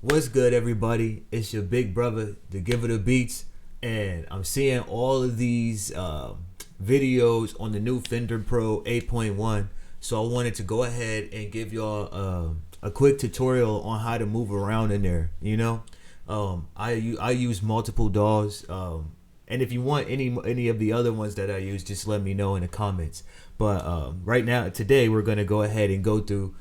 What's good, everybody? It's your big brother, the Giver the Beats, and I'm seeing all of these videos on the new Fender Pro 8.1. So I wanted to go ahead and give y'all a quick tutorial on how to move around in there. I use multiple DAWs, and if you want any of the other ones that I use, just let me know in the comments. But right now, today, we're gonna go ahead and go through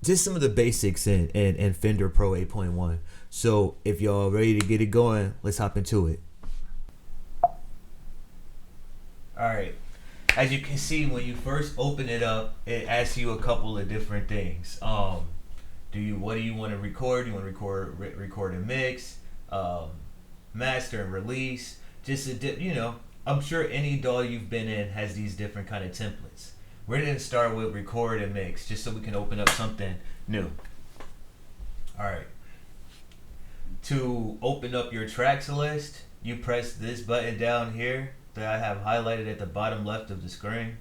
just some of the basics in Fender Pro 8.1. So if y'all ready to get it going, let's hop into it. Alright, as you can see, when you first open it up, it asks you a couple of different things. What do you want to record? You want to record and mix, master and release. I'm sure any DAW you've been in has these different kind of templates. We're going to start with record and mix, just so we can open up something new. Alright. To open up your tracks list, you press this button down here that I have highlighted at the bottom left of the screen.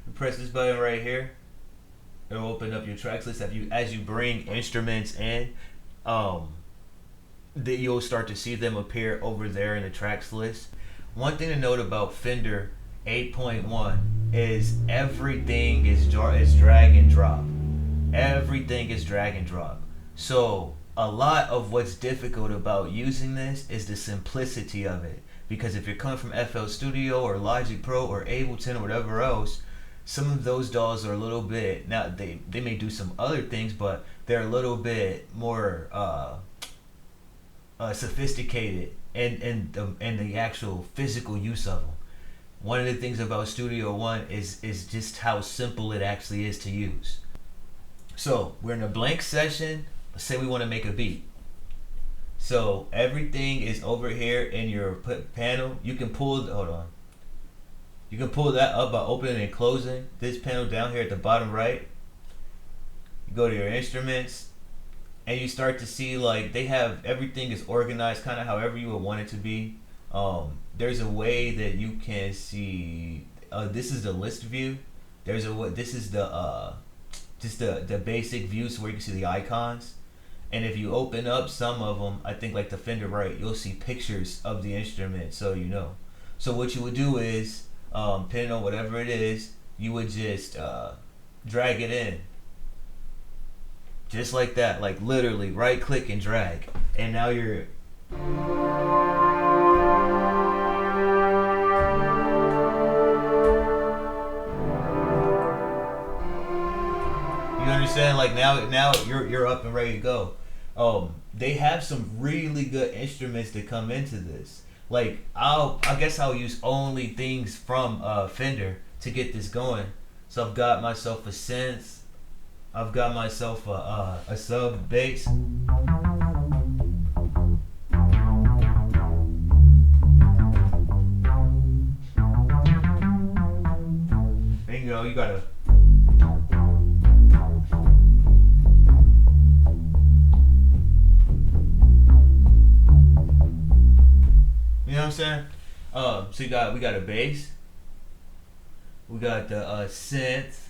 You press this button right here. It'll open up your tracks list. As you bring instruments in, that you'll start to see them appear over there in the tracks list. One thing to note about Fender 8.1 is everything is drag and drop. Everything is drag and drop. So a lot of what's difficult about using this is the simplicity of it. Because if you're coming from FL Studio or Logic Pro or Ableton or whatever else, some of those DAWs are a little bit, now they may do some other things, but they're a little bit more sophisticated in the actual physical use of them. One of the things about Studio One is just how simple it actually is to use. So we're in a blank session. Let's say we want to make a beat. So everything is over here in your panel. You can pull You can pull that up by opening and closing this panel down here at the bottom right. You go to your instruments, and you start to see like they have everything is organized kind of however you would want it to be. There's a way that you can see. This is the list view. This is the just the basic view, so where you can see the icons. And if you open up some of them, I think like the Fender right, you'll see pictures of the instrument, so you know. So what you would do is, depending on whatever it is, you would just drag it in. Just like that, like literally right click and drag. And now you're... You understand? Like now you're up and ready to go. They have some really good instruments that come into this. Like I guess I'll use only things from Fender to get this going. So I've got myself a synth. I've got myself a sub bass. There you go. You gotta. You know what I'm saying? So we got a bass. We got the synth.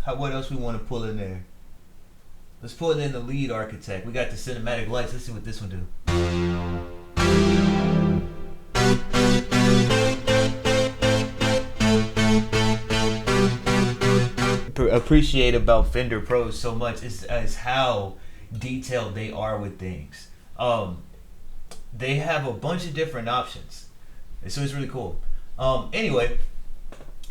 What else we want to pull in there? Let's pull in the lead architect. We got the cinematic lights. Let's see what this one do. Appreciate about Fender Pros so much is how detailed they are with things. They have a bunch of different options, so it's really cool. Anyway,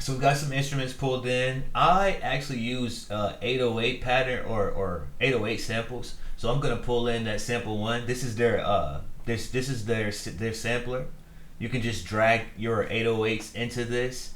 so we've got some instruments pulled in. I actually use 808 pattern or 808 samples, so I'm gonna pull in that sample one. This is their this is their sampler. You can just drag your 808s into this,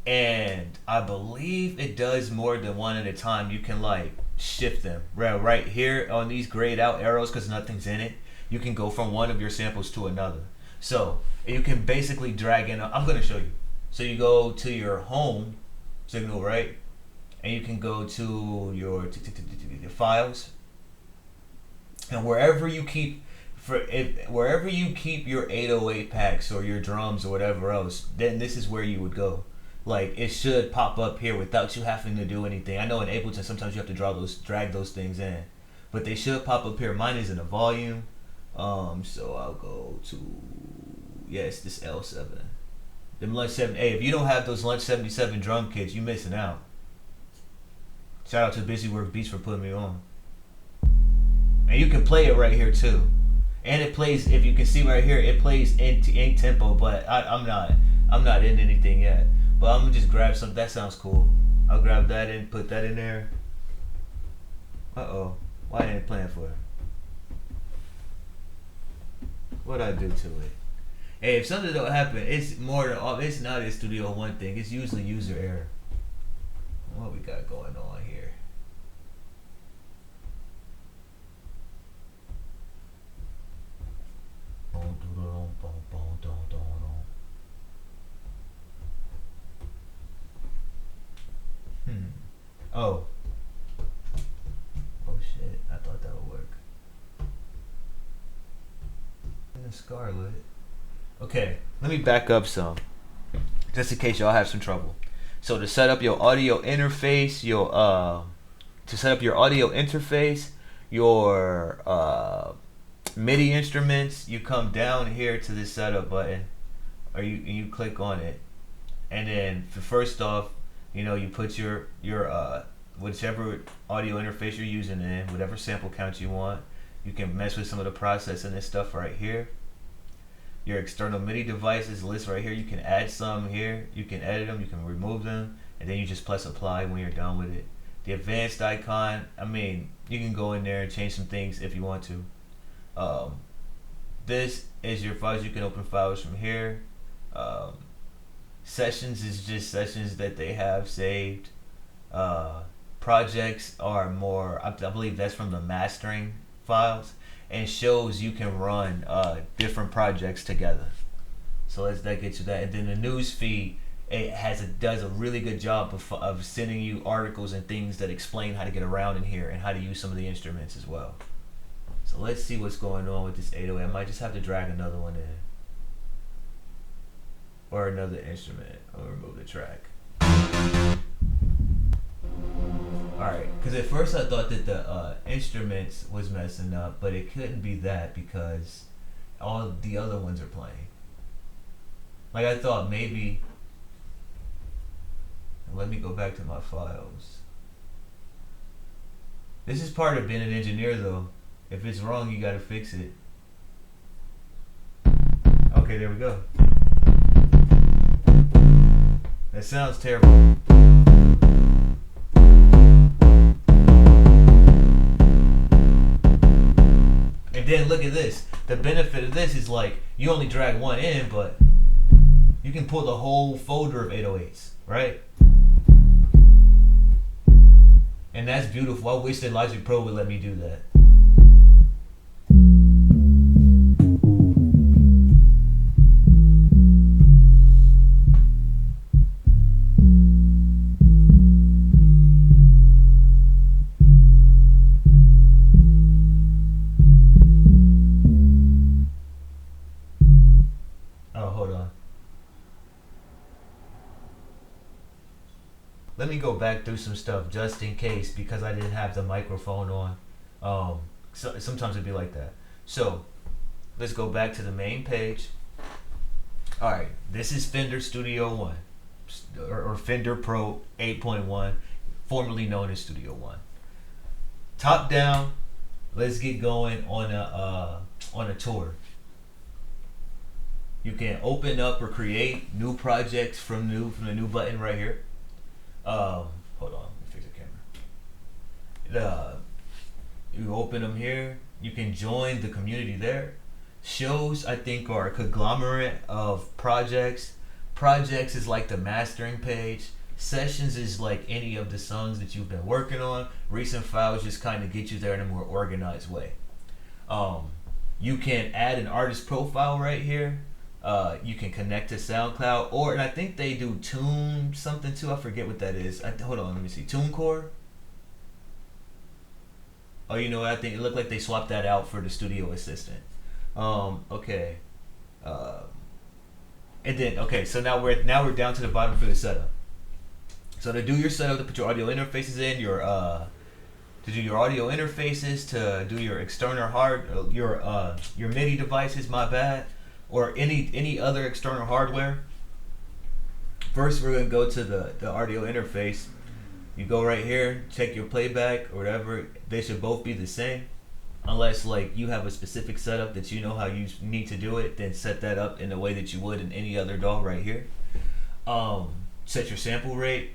and I believe it does more than one at a time. You can like shift them right here on these grayed out arrows because nothing's in it. You can go from one of your samples to another. So you can basically drag in. I'm going to show you. So you go to your home signal, right? And you can go to your files. And wherever you keep your 808 packs or your drums or whatever else, then this is where you would go. like it should pop up here without you having to do anything. I know in Ableton sometimes you have to drag those things in, but they should pop up here. Mine is in the volume, so I'll go to it's this L7. Them Lunch 7. Hey, if you don't have those Lunch 77 drum kits, you missing out. Shout out to Busy Work Beats for putting me on. And you can play it right here too. And it plays, if you can see right here, it plays in tempo, but I'm not in anything yet. But I'm gonna just grab some. That sounds cool. I'll grab that and put that in there. Why ain't it playing for it? What'd I do to it? Hey, if something don't happen, it's it's not a Studio One thing. It's usually user error. What we got going on here? Oh shit, I thought that would work. And the Scarlet. Okay, let me back up some, just in case y'all have some trouble. So to set up your audio interface, your MIDI instruments, you come down here to this setup button, or you click on it, and then first off, you put your whichever audio interface you're using in, whatever sample count you want. You can mess with some of the processing and stuff right here. Your external MIDI devices list right here. You can add some here. You can edit them. You can remove them, and then you just press apply when you're done with it. The advanced icon. I mean, you can go in there and change some things if you want to. This is your files. You can open files from here. Sessions is just sessions that they have saved. Projects are more, I believe that's from the mastering files, and shows you can run different projects together. So that gets you that. And then the news feed, it does a really good job of sending you articles and things that explain how to get around in here and how to use some of the instruments as well. So let's see what's going on with this 808. I might just have to drag another one in, or another instrument. I'll remove the track. Alright, because at first I thought that the instruments was messing up, but it couldn't be that because all the other ones are playing. Like I thought maybe, let me go back to my files. This is part of being an engineer though. If it's wrong, you gotta fix it. Okay, there we go. That sounds terrible. And then look at this. The benefit of this is like you only drag one in, but you can pull the whole folder of 808s, right? And that's beautiful. I wish that Logic Pro would let me do that. Let me go back through some stuff just in case, because I didn't have the microphone on. So sometimes it'd be like that. So let's go back to the main page. All right, this is Fender Studio One, or Fender Pro 8.1, formerly known as Studio One. Top down, let's get going on a tour. You can open up or create new projects from the new button right here. Hold on, let me fix the camera. You open them here. You can join the community there. Shows, I think, are a conglomerate of projects. Projects is like the mastering page. Sessions is like any of the songs that you've been working on. Recent files just kind of get you there in a more organized way. You can add an artist profile right here. You can connect to SoundCloud, and I think they do Tune something too. I forget what that is. Hold on, let me see. TuneCore. Oh, you know what? I think it looked like they swapped that out for the Studio Assistant. Okay. And then okay, so now we're down to the bottom for the setup. So to do your setup, to put your audio interfaces in, to do your audio interfaces, to do your external your MIDI devices, my bad, or any other external hardware. First, we're gonna go to the audio interface. You go right here, check your playback or whatever. They should both be the same, unless like you have a specific setup that you know how you need to do it. Then set that up in the way that you would in any other DAW right here. Set your sample rate.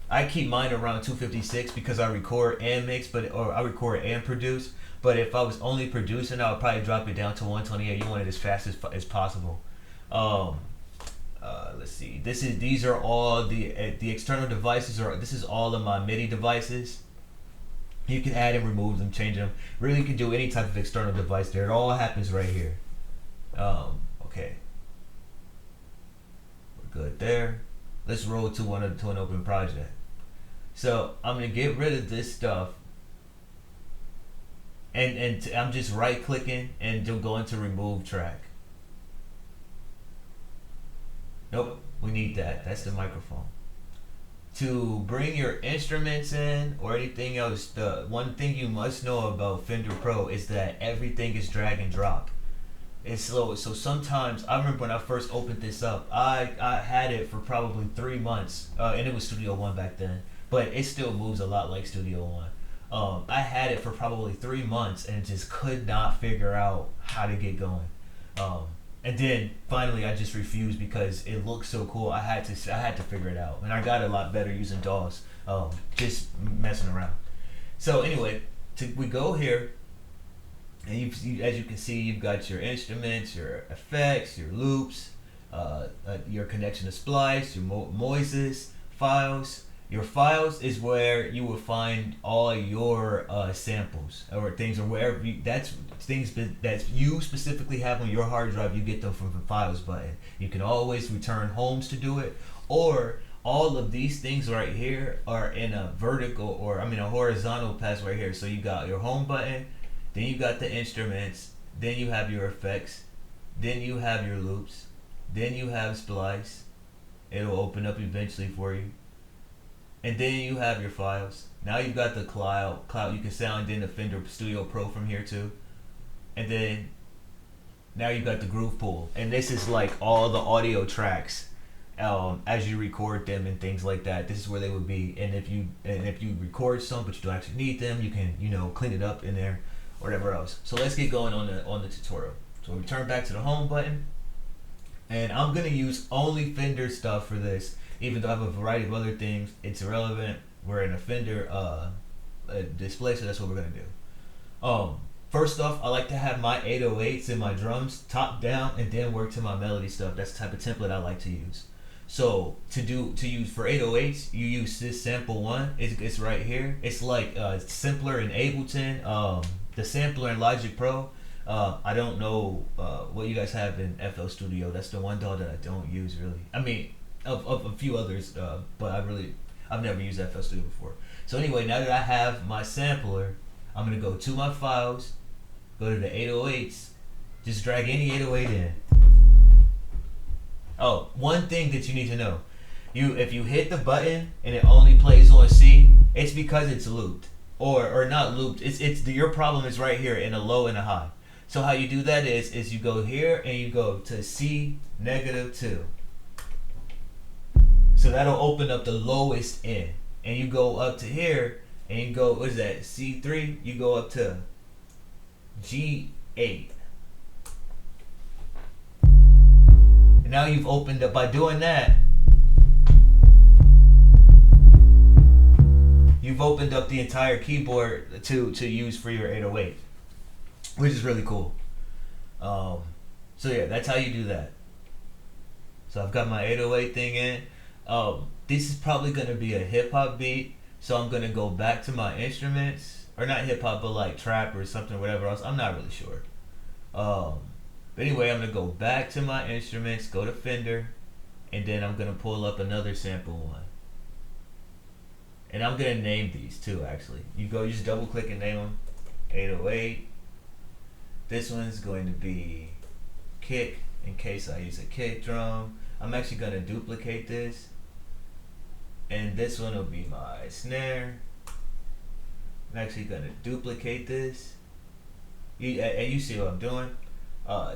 I keep mine around 256 because I record and mix, or I record and produce. But if I was only producing, I would probably drop it down to 128. You want it as fast as possible. Let's see. These are all the external devices. This is all of my MIDI devices. You can add and remove them, change them. Really, you can do any type of external device there. It all happens right here. Okay. We're good there. Let's roll to an open project. So I'm gonna get rid of this stuff, and I'm just right clicking and going to remove track. Nope, we need that. That's the microphone. To bring your instruments in or anything else, the one thing you must know about Fender Pro is that everything is drag and drop. It's slow. So sometimes, I remember when I first opened this up, I had it for probably 3 months, and it was Studio One back then, but it still moves a lot like Studio One. I had it for probably 3 months and just could not figure out how to get going. And then finally I just refused because it looked so cool. I had to figure it out, and I got a lot better using DAWs, just messing around. So anyway, we go here, and as you can see, you've got your instruments, your effects, your loops, your connection to splice, your noises, files. Your files is where you will find all your samples or things, or wherever that's things that you specifically have on your hard drive. You get them from the files button. You can always return homes to do it, or all of these things right here are in a vertical, or a horizontal path right here. So you got your home button, then you got the instruments, then you have your effects, then you have your loops, then you have splice. It'll open up eventually for you. And then you have your files. Now you've got the cloud. You can sound in the Fender Studio Pro from here too. And then now you've got the groove pool. And this is like all the audio tracks as you record them and things like that. This is where they would be. And if you record some but you don't actually need them, you can clean it up in there or whatever else. So let's get going on the tutorial. So we turn back to the home button, and I'm gonna use only Fender stuff for this. Even though I have a variety of other things, it's irrelevant. We're in a Fender display, so that's what we're gonna do. First off, I like to have my 808s and my drums top down, and then work to my melody stuff. That's the type of template I like to use. So to use for 808s, you use this sample one. It's right here. It's like simpler in Ableton. The sampler in Logic Pro. I don't know what you guys have in FL Studio. That's the one DAW that I don't use really. Of a few others, but I've never used FL Studio before. So anyway, now that I have my sampler, I'm gonna go to my files, go to the 808s, just drag any 808 in. Oh, one thing that you need to know, if you hit the button and it only plays on C, it's because it's looped, or not looped. Your problem is right here in a low and a high. So how you do that is you go here and you go to C -2. So that'll open up the lowest end, and you go up to here, and you go, what is that, C3? You go up to G8. And now you've opened up, by doing that, you've opened up the entire keyboard to use for your 808, which is really cool. So yeah, that's how you do that. So I've got my 808 thing in. This is probably going to be a hip-hop beat, so I'm going to go back to my instruments, or not hip-hop, but like trap or something, whatever else. I'm not really sure. But anyway, I'm going to go back to my instruments, go to Fender, and then I'm going to pull up another sample one. And I'm going to name these too, actually. You just double-click and name them. 808. This one's going to be kick. in case I use a kick drum. I'm actually gonna duplicate this, and this one will be my snare. I'm actually gonna duplicate this, and you see what I'm doing.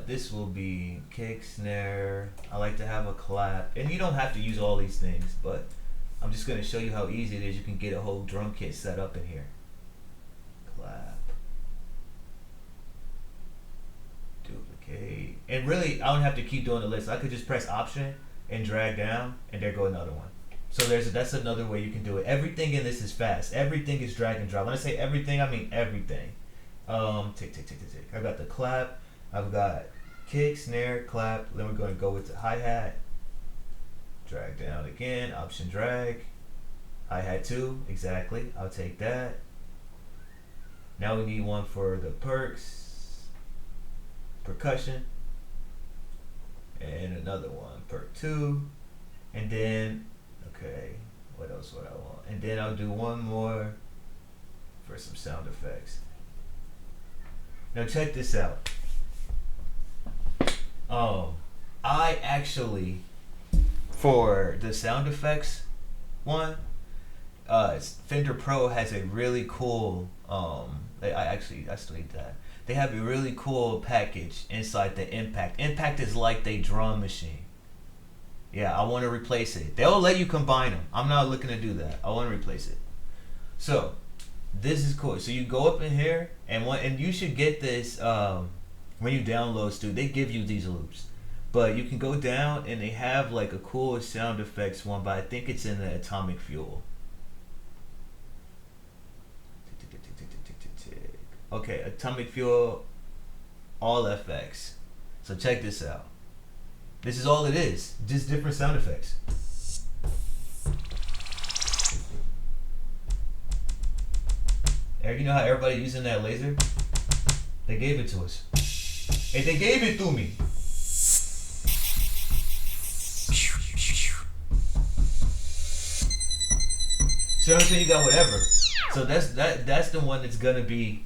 This will be kick, snare. I like to have a clap, and you don't have to use all these things, but I'm just gonna show you how easy it is. You can get a whole drum kit set up in here. Clap, duplicate, and really I don't have to keep doing the list. I could just press Option and drag down, and there go another one. So that's another way you can do it. Everything in this is fast. Everything is drag and drop. When I say everything, I mean everything. Tick, tick, tick, tick, tick. I've got the clap. I've got kick, snare, clap. Then we're going to go with the hi-hat. Drag down again. Option drag. Hi-hat 2. Exactly. I'll take that. Now we need one for the perks. Percussion. And another one. Perk 2. And then, okay, what else would I want? And then I'll do one more for some sound effects. Now check this out. I actually, for the sound effects one, Fender Pro has a really cool, I still need that. They have a really cool package inside the Impact. Impact is like the drum machine. Yeah, I want to replace it. They'll let you combine them. I'm not looking to do that. I want to replace it. So, this is cool. So you go up in here, and you should get this when you download Stu. They give you these loops, but you can go down and they have like a cool sound effects one, but I think it's in the Atomic Fuel. Okay, Atomic Fuel, all FX. So check this out. This is all it is, just different sound effects. You know how everybody using that laser? They gave it to us. Hey, they gave it to me. So I'm saying you got whatever. So that's the one that's gonna be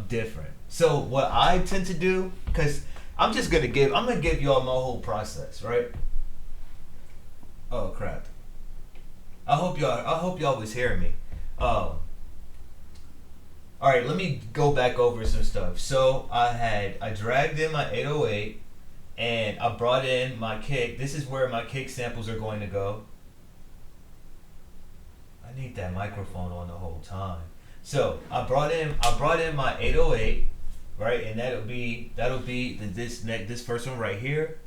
different. So what I tend to do, cause I'm gonna give y'all my whole process, right? Oh crap. I hope y'all was hearing me. Alright, let me go back over some stuff. So I dragged in my 808 and I brought in my kick. This is where my kick samples are going to go. I need that microphone on the whole time. So I brought in my 808, right? And that'll be this first one right here.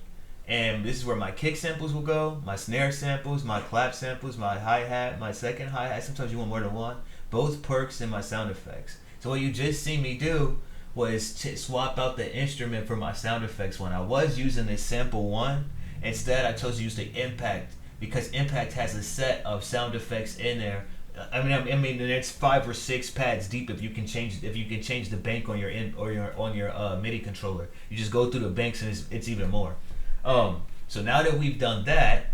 And this is where my kick samples will go, my snare samples, my clap samples, my hi-hat, my second hi-hat. Sometimes you want more than one. Both perks and my sound effects. So what you just see me do was swap out the instrument for my sound effects one. I was using this sample one. Instead, I chose to use the Impact because Impact has a set of sound effects in there. I mean, it's 5 or 6 pads deep if you can change the bank on your MIDI controller. You just go through the banks and it's even more. So now that we've done that,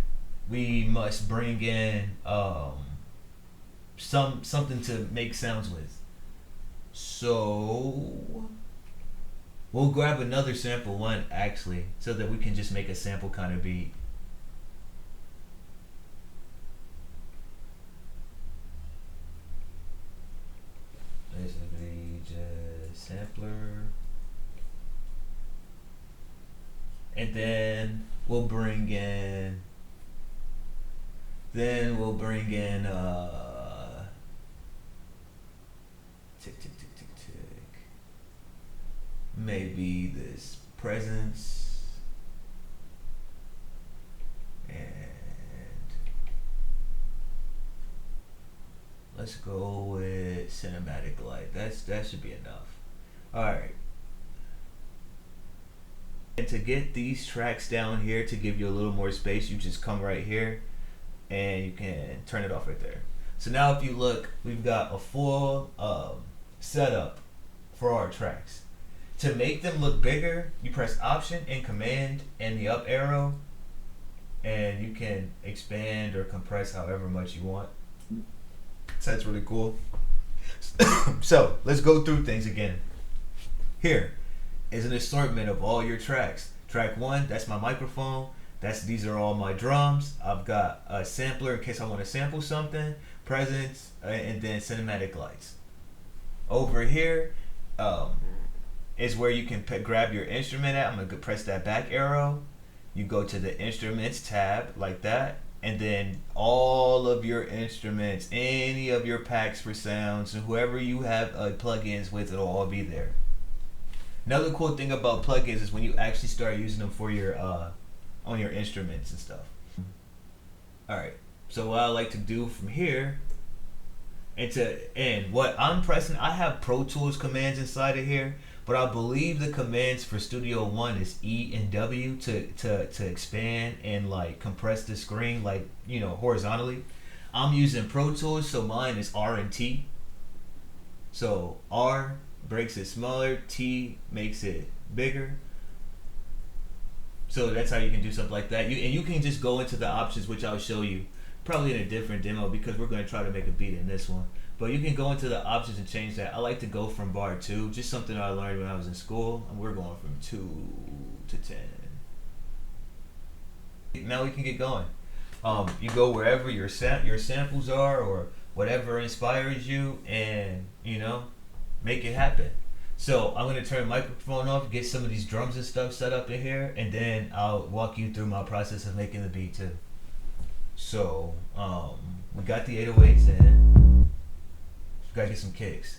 we must bring in something to make sounds with. So we'll grab another sample one actually, so that we can just make a sample kind of beat. Basically just sampler. And then we'll bring in tick tick tick tick tick. Maybe this presence and let's go with cinematic light. That should be enough. Alright. And to get these tracks down here, to give you a little more space, you just come right here and you can turn it off right there. So now if you look, we've got a full setup for our tracks. To make them look bigger, you press Option and Command and the up arrow, and you can expand or compress however much you want. So that's really cool. So let's go through things again. Here is an assortment of all your tracks Track 1, that's my microphone. These are all my drums. I've got a sampler in case I want to sample something, presence, and then cinematic lights. Over here is where you can grab your instrument at. I'm gonna press that back arrow. You go to the instruments tab like that, and then all of your instruments, any of your packs for sounds, and whoever you have plugins with, it'll all be there. Another cool thing about plugins is when you actually start using them for your on your instruments and stuff. All right. So what I like to do from here, and what I'm pressing, I have Pro Tools commands inside of here, but I believe the commands for Studio One is E and W to expand and like compress the screen, like, you know, horizontally. I'm using Pro Tools, so mine is R and T. So R breaks it smaller, T makes it bigger. So that's how you can do something like that. You can just go into the options, which I'll show you probably in a different demo because we're going to try to make a beat in this one. But you can go into the options and change that. I like to go from bar 2, just something I learned when I was in school, and we're going from 2 to 10. Now we can get going. You go wherever your samples are or whatever inspires you, and you know, make it happen. So I'm gonna turn the microphone off, get some of these drums and stuff set up in here, and then I'll walk you through my process of making the beat too. So we got the 808s in. Gotta get some kicks.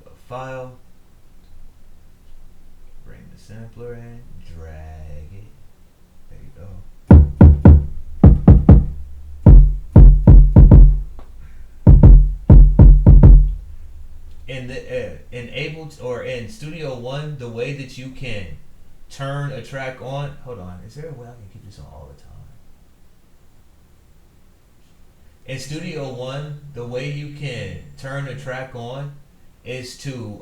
Go file. Bring the sampler in. Drag it. There you go. In Studio One, the way that you can turn a track on. Hold on, is there a way I can keep this on all the time? In Studio One, the way you can turn a track on is to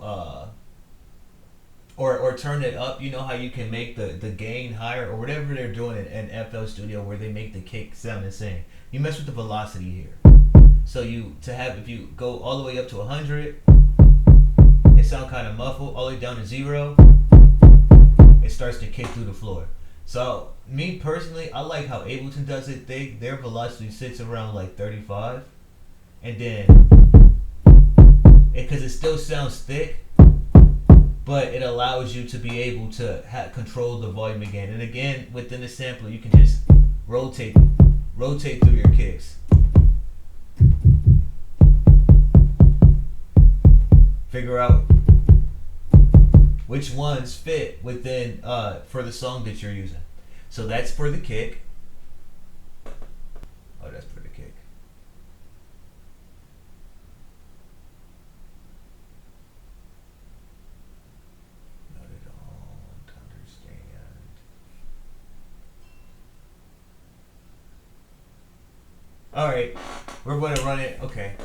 or turn it up. You know how you can make the gain higher or whatever they're doing in FL Studio, where they make the kick sound the same. You mess with the velocity here. So if you go all the way up to 100, it sound kind of muffled. All the way down to 0, it starts to kick through the floor. So me personally, I like how Ableton does it. Their velocity sits around like 35, and then because it still sounds thick, but it allows you to be able to control the volume again. And again, within the sampler, you can just rotate through your kicks. Figure out which ones fit within for the song that you're using. So that's for the kick. Oh, that's for the kick. No, they don't understand. All right, we're going to run it. Okay.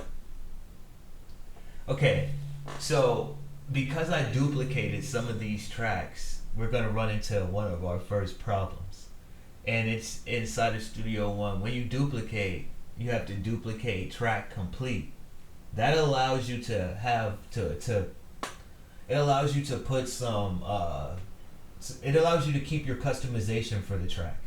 So because I duplicated some of these tracks, we're going to run into one of our first problems. And it's inside of Studio One. When you duplicate, you have to duplicate track complete. That allows you to have it allows you to put some it allows you to keep your customization for the track.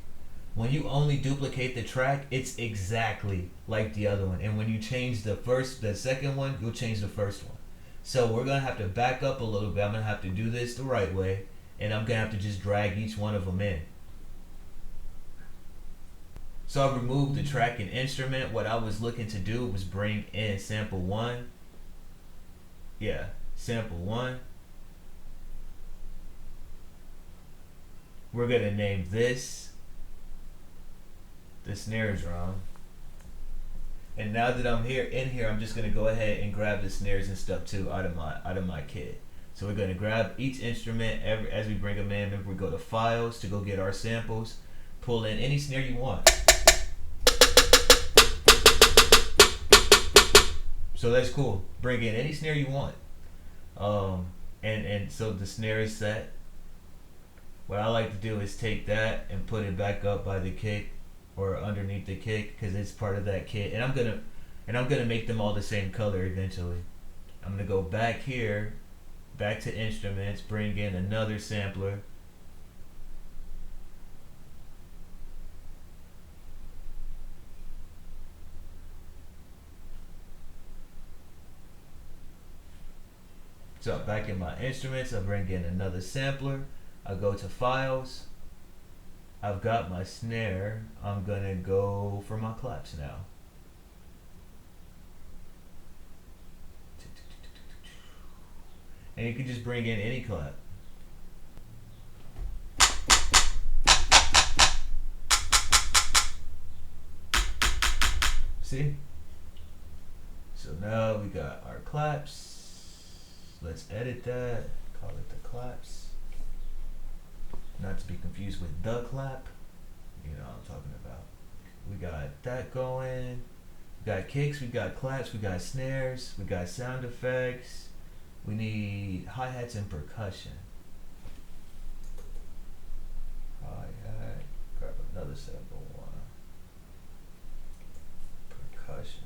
When you only duplicate the track, it's exactly like the other one. And when you change the second one, you'll change the first one. So we're going to have to back up a little bit. I'm going to have to do this the right way, and I'm going to have to just drag each one of them in. So I removed the track and instrument. What I was looking to do was bring in sample 1. Yeah, sample 1. We're going to name this the snare drum. And now that I'm in here, I'm just gonna go ahead and grab the snares and stuff too out of my kit. So we're gonna grab each instrument as we bring them in. Remember, we go to files to go get our samples. Pull in any snare you want. So that's cool. Bring in any snare you want. And so the snare is set. What I like to do is take that and put it back up by the kick, or underneath the kick, because it's part of that kit. And I'm gonna make them all the same color eventually. I'm gonna go back here, back to instruments, bring in another sampler, So back in my instruments, I bring in another sampler. I go to files. I've got my snare. I'm gonna go for my claps now. And you can just bring in any clap. See? So now we got our claps. Let's edit that. Call it the claps. Not to be confused with the clap. You know what I'm talking about. We got that going. We got kicks, we got claps, we got snares, we got sound effects. We need hi-hats and percussion. Hi-hat. Grab another sample one. Percussion.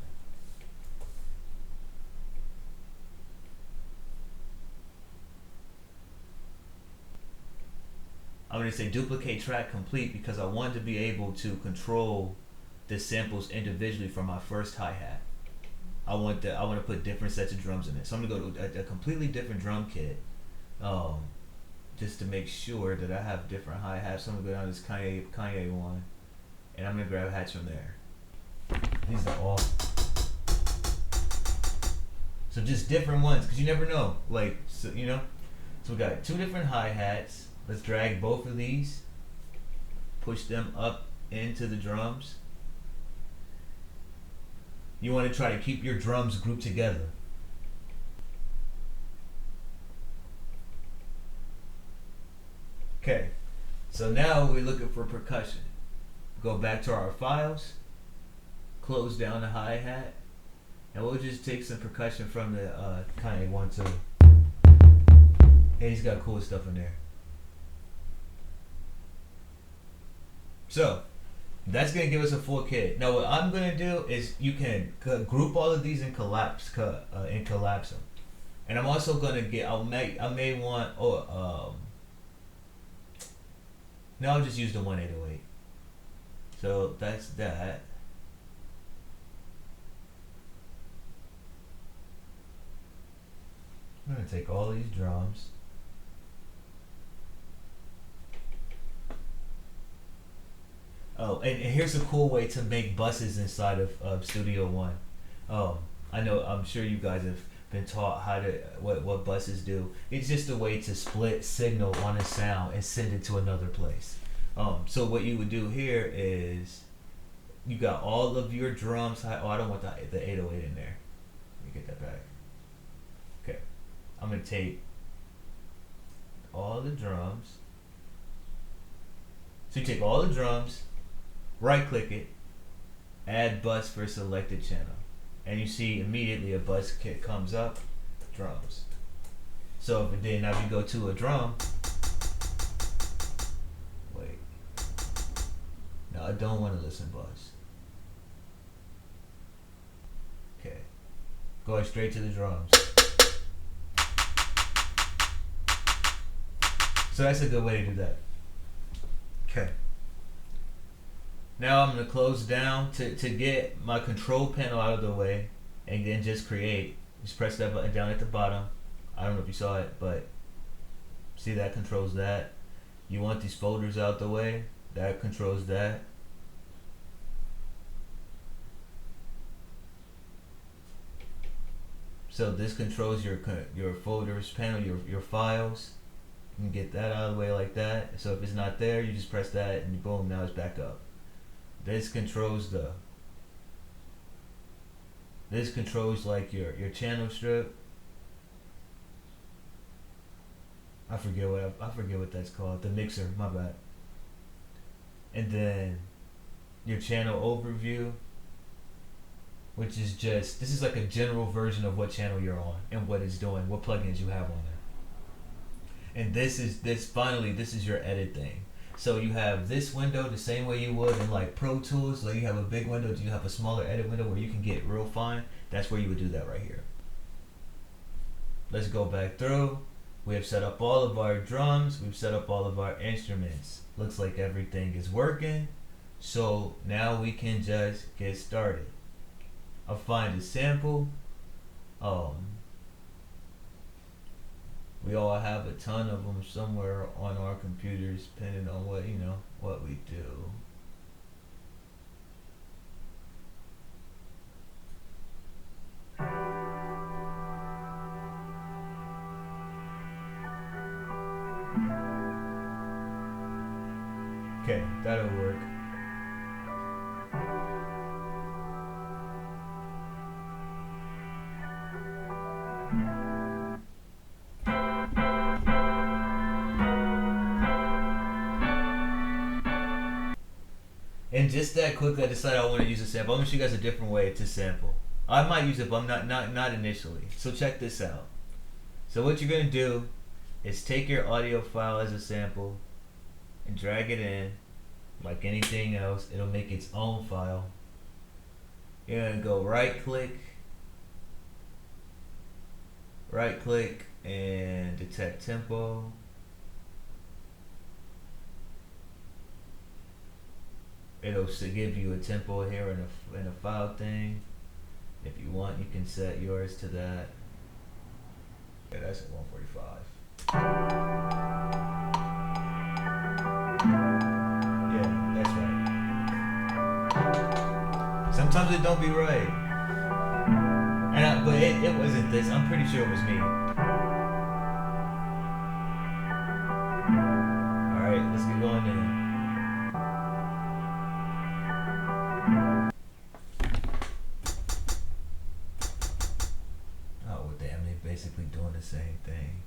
I'm going to say duplicate track complete because I want to be able to control the samples individually from my first hi-hat. I want to put different sets of drums in it. So I'm going to go to a completely different drum kit, just to make sure that I have different hi-hats. So I'm going to go down to this Kanye one, and I'm going to grab hats from there. These are all. So just different ones, because you never know. Like, so, you know. So we got 2 different hi-hats. Let's drag both of these, push them up into the drums. You want to try to keep your drums grouped together. Okay, so now we're looking for percussion. Go back to our files, close down the hi-hat, and we'll just take some percussion from the Kanye one too. Hey, he's got cool stuff in there. So that's gonna give us a full kit. Now what I'm gonna do is you can group all of these and collapse them. And I'm also gonna I may want no, I'll just use the 1808. So that's that. I'm gonna take all these drums. Oh, and here's a cool way to make buses inside of Studio One. I know, I'm sure you guys have been taught what buses do. It's just a way to split signal on a sound and send it to another place. So what you would do here is you got all of your drums. Oh, I don't want the 808 in there. Let me get that back. Okay, I'm gonna take all the drums. So you take all the drums, right click it, add bus for selected channel, and you see immediately a bus kit comes up, drums. So if then now if you go to a drum, wait, no, I don't want to listen bus. Okay, going straight to the drums. So that's a good way to do that. Okay. Now I'm going to close down to get my control panel out of the way, and then just create. Just press that button down at the bottom. I don't know if you saw it, but see that controls that. You want these folders out the way, that controls that. So this controls your folders panel, your files. You can get that out of the way like that. So if it's not there, you just press that and boom, now it's back up. This controls like your channel strip. I forget what that's called. The mixer, my bad. And then your channel overview, which is just, this is like a general version of what channel you're on and what it's doing, what plugins you have on there. And this is your edit thing. So you have this window the same way you would in like Pro Tools. Like you have a big window, you have a smaller edit window where you can get real fine. That's where you would do that right here. Let's go back through. We have set up all of our drums. We've set up all of our instruments. Looks like everything is working. So now we can just get started. I'll find a sample. We all have a ton of them somewhere on our computers, depending on what what we do. Okay, that'll work. And just that quickly, I decided I want to use a sample. I'm gonna show you guys a different way to sample. I might use it, but I'm not initially. So check this out. So what you're gonna do is take your audio file as a sample and drag it in. Like anything else, it'll make its own file. You're gonna go right click, and detect tempo. It'll give you a tempo here in a file thing. If you want, you can set yours to that. Yeah, that's at 145. Yeah, that's right. Sometimes it don't be right. But it wasn't this. I'm pretty sure it was me. Alright, let's get going then. Oh, well, damn, they're basically doing the same thing.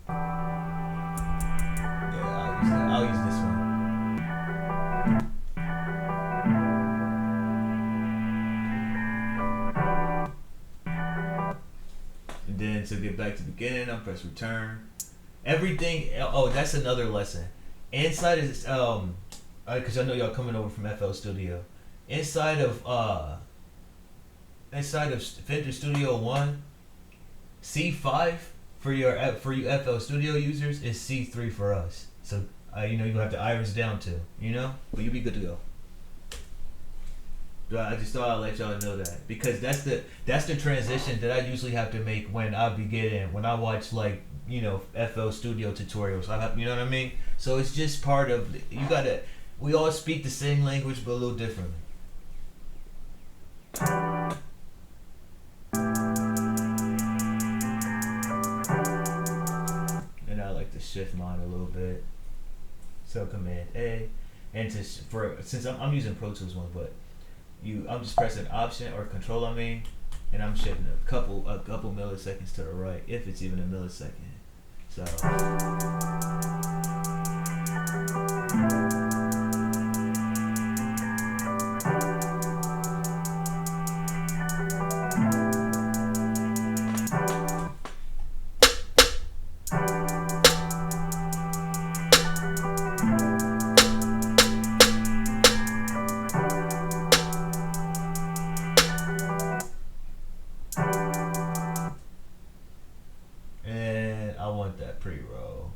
Yeah, I'll use this one. And then to get back to the beginning, I'll press return. Everything. Oh, that's another lesson. Inside is because I know y'all coming over from FL Studio. Inside of Fender Studio 1, C5 for you FL Studio users is C3 for us. So you have to iris down too. But you'll be good to go. I just thought I'd let y'all know that, because that's the transition that I usually have to make when I watch FL Studio tutorials. You know what I mean? So it's just part of we all speak the same language but a little differently. And I like to shift mine a little bit. So Command A, and since I'm using Pro Tools one, but I'm just pressing Option or Control, and I'm shifting a couple milliseconds to the right, if it's even a millisecond. So. And I want that pre-roll.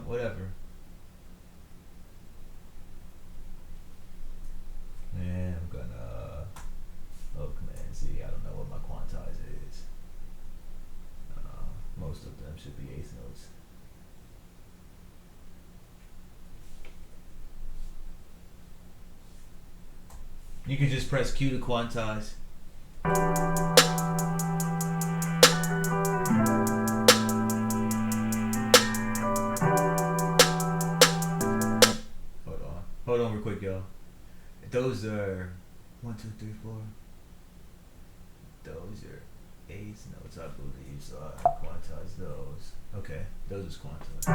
Whatever. And I'm gonna Command Z. I don't know what my quantize is. Most of them should be eighth notes. You can just press Q to quantize. Hold on real quick, y'all. Those are 1, 2, 3, 4. Those are eighth notes, I believe. So I quantize those. Okay, those is quantized.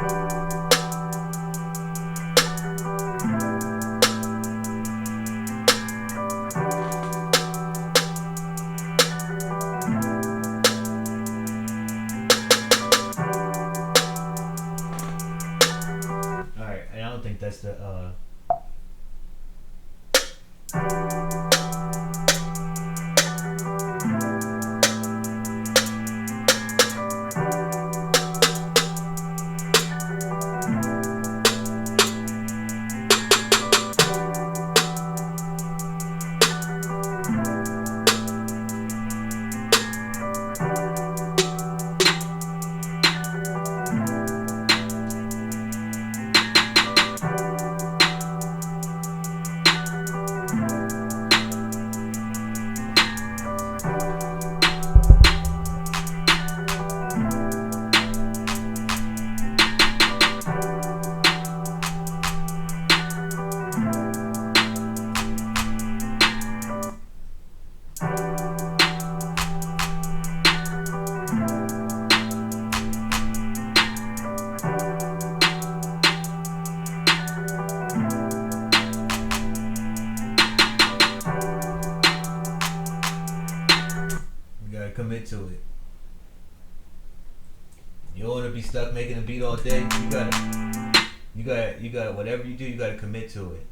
All right, and I don't think that's the. commit to it. You don't want to be stuck making a beat all day. You gotta, whatever you do, you gotta commit to it.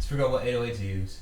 Figure out what 808 to use.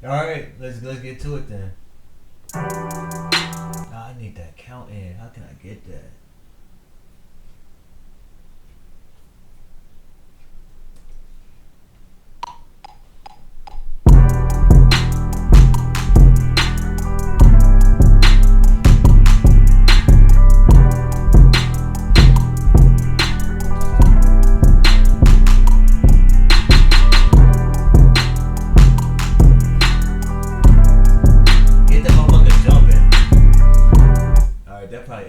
Alright, let's get to it then. I need that count in. How can I get that?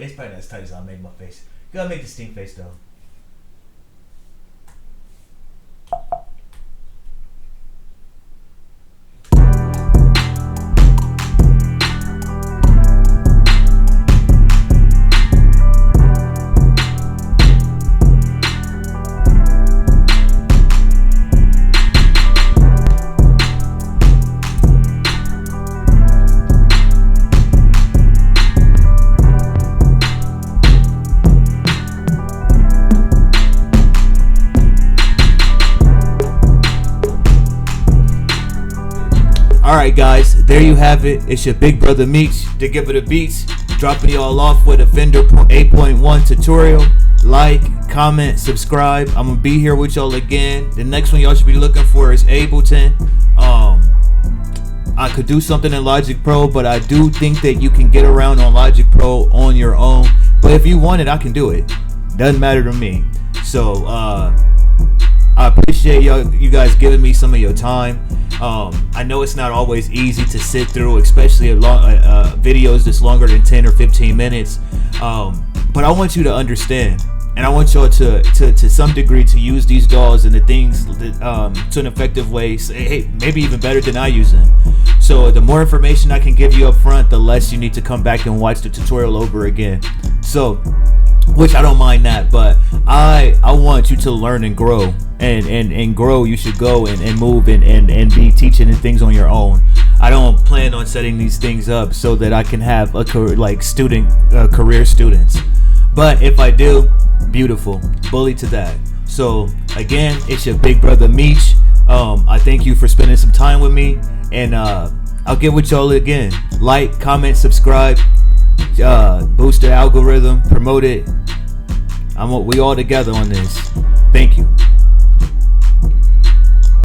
It's probably not as tight as I made my face. You gotta make the steam face though. Alright guys, there you have it. It's your big brother Meech, the Giver the Beats, dropping y'all off with a Fender Pro 8.1 tutorial. Like, comment, subscribe. I'm gonna be here with y'all again. The next one y'all should be looking for is Ableton. I could do something in Logic Pro, but I do think that you can get around on Logic Pro on your own. But if you want it, I can do it. Doesn't matter to me. So I appreciate you guys giving me some of your time. I know it's not always easy to sit through, especially videos that's longer than 10 or 15 minutes. But I want you to understand, and I want y'all to some degree to use these DAWs and the things to an effective way. Hey, maybe even better than I use them. So the more information I can give you up front, the less you need to come back and watch the tutorial over again. So, which I don't mind that, but I want you to learn and grow, and grow. You should go and move and be teaching and things on your own. I don't plan on setting these things up so that I can have a career students. But if I do, beautiful, bully to that. So again, it's your big brother Meech. I thank you for spending some time with me, and I'll get with y'all again. Like, comment, subscribe, boost the algorithm, promote it. We all together on this. Thank you.